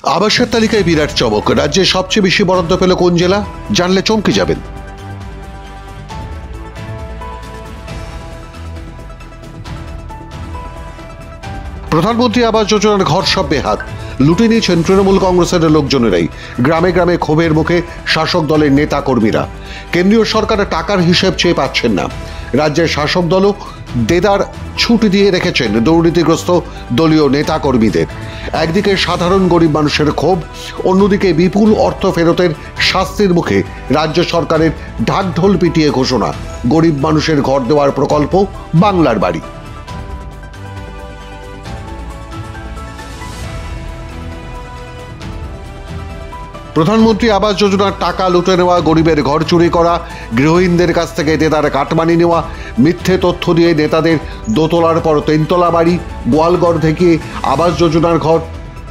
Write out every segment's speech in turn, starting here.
আবাসের তালিকায় বিরাট চমক। রাজ্যে সবচেয়ে বেশি বরাদ্দ পেল কোন জেলা? জানলে চমকে যাবেন। প্রধানমন্ত্রী আবাস যোজনার ঘর সব বেহাত। লুটে নিয়েছেন তৃণমূল কংগ্রেসের লোকজনেরাই। গ্রামে গ্রামে ক্ষোভের মুখে শাসক দলের নেতা কর্মীরা। কেন্দ্রীয় সরকারের টাকার হিসেব চেয়ে পাচ্ছেন না। রাজ্যের শাসক দলও দেদার ছুট দিয়ে রেখেছেন দুর্নীতিগ্রস্ত দলীয় নেতা কর্মীদের। একদিকে সাধারণ গরিব মানুষের ক্ষোভ, অন্যদিকে বিপুল অর্থ ফেরতের শাস্তির মুখে রাজ্য সরকারের ঢাকঢোল পিটিয়ে ঘোষণা, গরিব মানুষের ঘর দেওয়ার প্রকল্প বাংলার বাড়ি। প্রধানমন্ত্রী আবাস যোজনার টাকা লুটে নেওয়া, গরিবের ঘর চুরি করা, গৃহহীনদের কাছ থেকে দেদার কাটমানি নেওয়া, মিথ্যে তথ্য দিয়ে নেতাদের দোতলার পর তিনতলা বাড়ি, গোয়ালঘর থেকে আবাস যোজনার ঘর,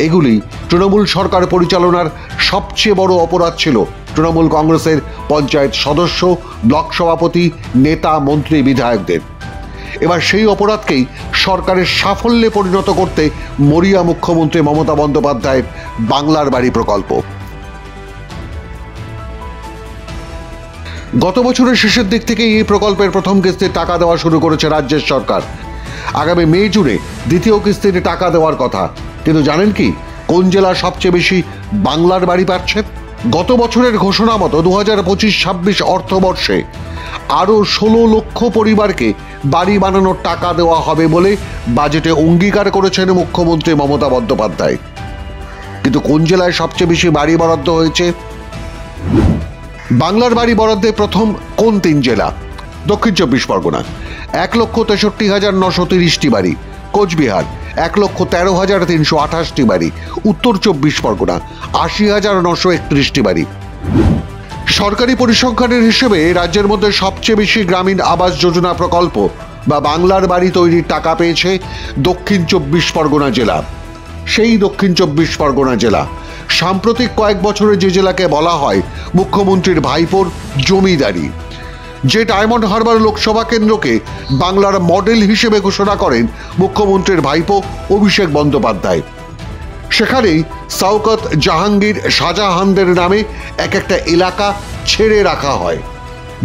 এগুলি তৃণমূল সরকার পরিচালনার সবচেয়ে বড় অপরাধ ছিল তৃণমূল কংগ্রেসের পঞ্চায়েত সদস্য, ব্লক সভাপতি, নেতা, মন্ত্রী, বিধায়কদের। এবার সেই অপরাধকেই সরকারের সাফল্যে পরিণত করতে মরিয়া মুখ্যমন্ত্রী মমতা বন্দ্যোপাধ্যায়ের বাংলার বাড়ি প্রকল্প। গত বছরের শেষের দিক থেকে এই প্রকল্পের প্রথম কিস্তির টাকা দেওয়া শুরু করেছে রাজ্যের সরকার। আগামী মে জুনে দ্বিতীয় কিস্তির টাকা দেওয়ার কথা। কিন্তু জানেন কি, কোন জেলা সবচেয়ে বেশি বাংলার বাড়ি পাচ্ছে? গত বছরের ঘোষণা মতো 2025-26 অর্থবর্ষে আরও 16 লক্ষ পরিবারকে বাড়ি বানানোর টাকা দেওয়া হবে বলে বাজেটে অঙ্গীকার করেছেন মুখ্যমন্ত্রী মমতা বন্দ্যোপাধ্যায়। কিন্তু কোন জেলায় সবচেয়ে বেশি বাড়ি বরাদ্দ হয়েছে? বাংলার বাড়ি বরাদ্দে প্রথম কোন 3 জেলা? দক্ষিণ 24 পরগনা 1,63,930টি বাড়ি, কোচবিহার 1,13,328টি বাড়ি, উত্তর 24 পরগনা 80,931টি বাড়ি। সরকারি পরিসংখ্যানের হিসেবে রাজ্যের মধ্যে সবচেয়ে বেশি গ্রামীণ আবাস যোজনা প্রকল্প বা বাংলার বাড়ি তৈরির টাকা পেয়েছে দক্ষিণ 24 পরগনা জেলা। সেই দক্ষিণ 24 পরগনা জেলা সাম্প্রতিক কয়েক বছরে যে জেলাকে বলা হয় মুখ্যমন্ত্রীর ভাইপোর জমিদারি, যে ডায়মন্ড হারবার লোকসভা কেন্দ্রকে বাংলার মডেল হিসেবে ঘোষণা করেন মুখ্যমন্ত্রীর ভাইপো অভিষেক বন্দ্যোপাধ্যায়। সেখানেই শওকত, জাহাঙ্গীর, শাহজাহানদের নামে এক একটা এলাকা ছেড়ে রাখা হয়,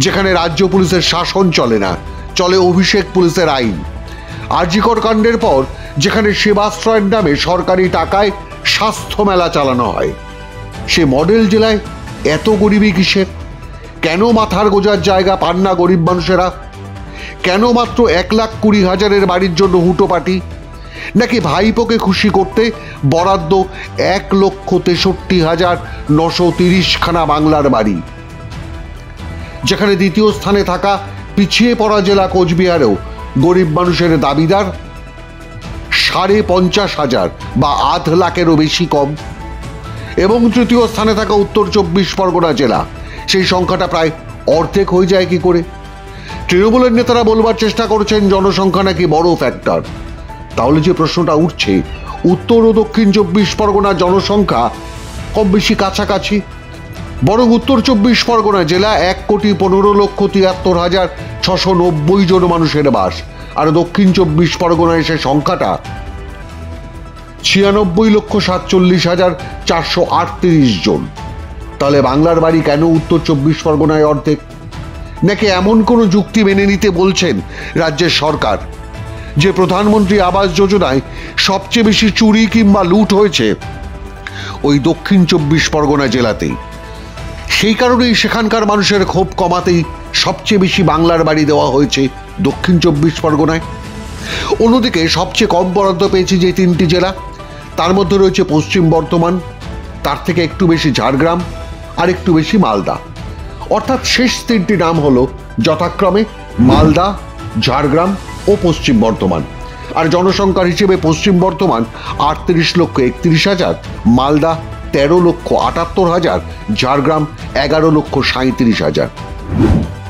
যেখানে রাজ্য পুলিশের শাসন চলে না, চলে অভিষেক পুলিশের আইন। আরজিকর কাণ্ডের পর যেখানে সেবাশ্রয়ের নামে সরকারি টাকায় স্বাস্থ্য মেলা চালানো হয়, সে মডেল জেলায় এত গরিবী কিসের? কেন মাথার গোজার জায়গা পান না গরিব মানুষেরা? কেন মাত্র 1,20,000-এর বাড়ির জন্য হুটোপাটি? নাকি ভাইপোকে খুশি করতে বরাদ্দ 1,63,930খানা বাংলার বাড়ি? যেখানে দ্বিতীয় স্থানে থাকা পিছিয়ে পড়া জেলা কোচবিহারেও গরিব মানুষের দাবিদার 50,500 বা 8 লাখেরও বেশি কম, এবং তৃতীয় স্থানে থাকা উত্তর 24 পরগনা জেলা, সেই সংখ্যাটা প্রায় অর্ধেক হয়ে যায় কি করে? তৃণমূলের নেতারা বলবার চেষ্টা করছেন জনসংখ্যা নাকি বড় ফ্যাক্টর। তাহলে যে প্রশ্নটা উঠছে, উত্তর ও দক্ষিণ 24 পরগনার জনসংখ্যা কম বেশি কাছাকাছি, বরং উত্তর 24 পরগনা জেলা 1,15,73,690 জন মানুষের বাস, আর দক্ষিণ 24 পরগনায় সে সংখ্যাটা 96,47,438 জন। তাহলে বাংলার বাড়ি কেন উত্তর 24 পরগনায় অর্ধেক? নাকি এমন কোনো যুক্তি মেনে নিতে বলছেন রাজ্যের সরকার যে প্রধানমন্ত্রী আবাস যোজনায় সবচেয়ে বেশি চুরি কিংবা লুট হয়েছে ওই দক্ষিণ 24 পরগনা জেলাতেই? সেই কারণেই সেখানকার মানুষের ক্ষোভ কমাতেই সবচেয়ে বেশি বাংলার বাড়ি দেওয়া হয়েছে দক্ষিণ 24 পরগনায়। অন্যদিকে সবচেয়ে কম বরাদ্দ পেয়েছে যে 3টি জেলা, তার মধ্যে রয়েছে পশ্চিম বর্ধমান, তার থেকে একটু বেশি ঝাড়গ্রাম, আর একটু বেশি মালদা। অর্থাৎ শেষ 3টি নাম হলো যথাক্রমে মালদা, ঝাড়গ্রাম ও পশ্চিম বর্ধমান। আর জনসংখ্যার হিসেবে পশ্চিম বর্ধমান 38,31,000, মালদা 13,78,000, ঝাড়গ্রাম 11,37,000।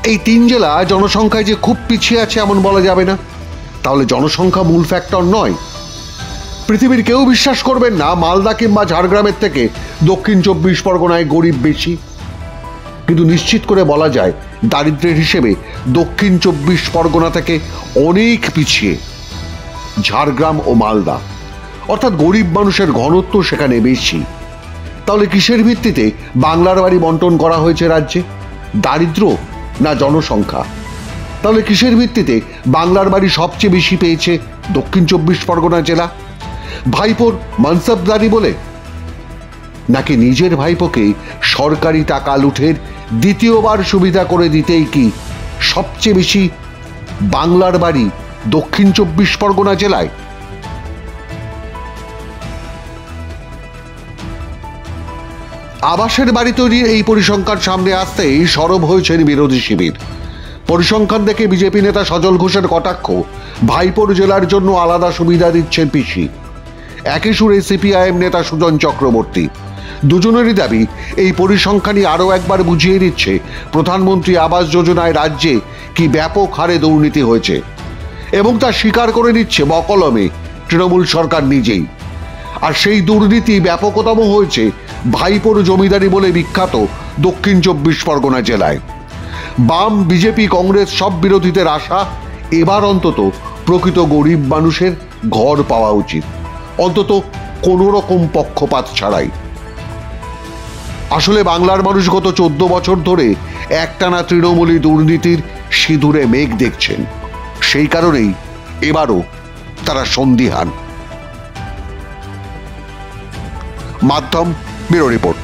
এই 3 জেলা জনসংখ্যায় যে খুব পিছিয়ে আছে এমন বলা যাবে না। তাহলে জনসংখ্যা মূল ফ্যাক্টর নয়। পৃথিবীর কেউ বিশ্বাস করবেন না মালদা কিংবা ঝাড়গ্রামের থেকে দক্ষিণ 24 পরগনায় গরিব বেশি। কিন্তু নিশ্চিত করে বলা যায় দারিদ্র্যের হিসেবে দক্ষিণ 24 পরগনা থেকে অনেক পিছিয়ে ঝাড়গ্রাম ও মালদা। অর্থাৎ গরিব মানুষের ঘনত্ব সেখানে বেশি। তাহলে কিসের ভিত্তিতে বাংলার বাড়ি বন্টন করা হয়েছে রাজ্যে? দারিদ্র্য না জনসংখ্যা? তাহলে কিসের ভিত্তিতে বাংলার বাড়ি সবচেয়ে বেশি পেয়েছে দক্ষিণ 24 পরগনা জেলা? ভাইপোর মানসবদারি বলে? নাকি নিজের ভাইপোকে সরকারি টাকা লুঠের দ্বিতীয়বার সুবিধা করে দিতেই কি সবচেয়ে বেশি বাংলার বাড়ি দক্ষিণ 24 পরগনা জেলায়? আবাসের বাড়ি তৈরির এই পরিসংখ্যান সামনে আসতেই সরব হয়েছেন বিরোধী শিবির। পরিসংখ্যান দেখে বিজেপি নেতা সজল ঘোষের কটাক্ষ, ভাইপোর জেলার জন্য আলাদা সুবিধা দিচ্ছেন পিসি। একই সুরে সিপিআইএম নেতা সুজন চক্রবর্তী। দুজনেরই দাবি, এই পরিসংখ্যানই আরও একবার বুঝিয়ে দিচ্ছে প্রধানমন্ত্রী আবাস যোজনায় রাজ্যে কি ব্যাপক হারে দুর্নীতি হয়েছে, এবং তা স্বীকার করে নিচ্ছে বকলমে তৃণমূল সরকার নিজেই। আর সেই দুর্নীতি ব্যাপকতম হয়েছে ভাইপোর জমিদারি বলে বিখ্যাত দক্ষিণ 24 পরগনা জেলায়। বাম, বিজেপি, কংগ্রেস সব বিরোধীদের আশা, এবার অন্তত প্রকৃত গরিব মানুষের ঘর পাওয়া উচিত, অন্তত কোনো রকম পক্ষপাত ছাড়াই। আসলে বাংলার মানুষ গত 14 বছর ধরে একটানা তৃণমূলী দুর্নীতির সিঁদুরে মেঘ দেখছেন। সেই কারণেই এবারও তারা সন্দিহান। মাধ্যম ব্যুরো রিপোর্ট।